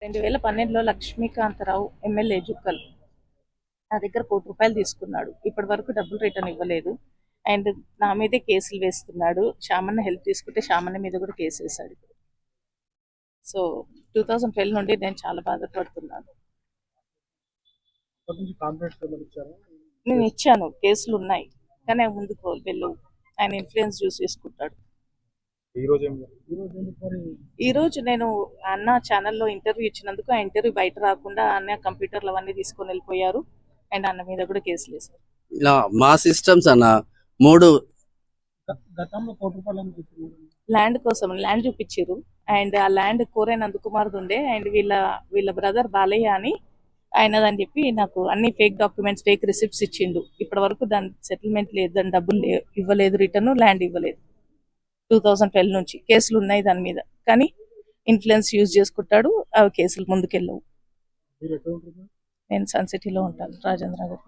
2012లో Lakshmikantha Rao MLA Jukkal నా దగ్గర ₹1,00,00,000 తీసుకున్నాడు. ఇప్పటి వరకు డబ్బులు రిటర్న్ ఇవ్వలేదు. అండ్ నా మీదే కేసులు వేస్తున్నాడు. శ్యామన్న హెల్ప్ తీసుకుంటే శ్యామన్న మీద కూడా కేసు వేశాడు. సో 2012 నుండి నేను చాలా బాధపడుతున్నాను. నేను ఇచ్చాను, కేసులు ఉన్నాయి, కానీ అవి ముందుకు వెళ్ళవు. ఆయన ఇన్ఫ్లుయెన్స్ చూసి చేసుకుంటాడు. ఈ రోజు నేను అన్న ఛానల్లో ఇంటర్వ్యూ ఇచ్చినందుకు ఆ ఇంటర్వ్యూ బయట రాకుండా అన్న కంప్యూటర్లు అవన్నీ తీసుకొని వెళ్ళిపోయారు. అండ్ అన్న మీద కూడా కేసులు వేశారు. ఇలా మా సిస్టమ్స్ అన్న 3 ల్యాండ్ కోసం ల్యాండ్ చూపించారు. అండ్ ఆ ల్యాండ్ కోరే నందకుమార్ది ఉండే. అండ్ వీళ్ళ బ్రదర్ బాలయ్య అని ఆయనదని చెప్పి నాకు అన్ని ఫేక్ డాక్యుమెంట్స్, ఫేక్ రిసిప్ట్స్ ఇచ్చిండు. ఇప్పటి వరకు దాని సెటిల్మెంట్ లేదు, దాని డబ్బులు ఇవ్వలేదు, రిటర్న్ ల్యాండ్ ఇవ్వలేదు. 2012 నుంచి కేసులు ఉన్నాయి దాని మీద, కానీ ఇన్ఫ్లుయెన్స్ యూజ్ చేసుకుంటాడు. అవి కేసులు ముందుకెళ్ళవు. నేను సన్ సిటీలో ఉంటాను, రాజేంద్ర నగర్.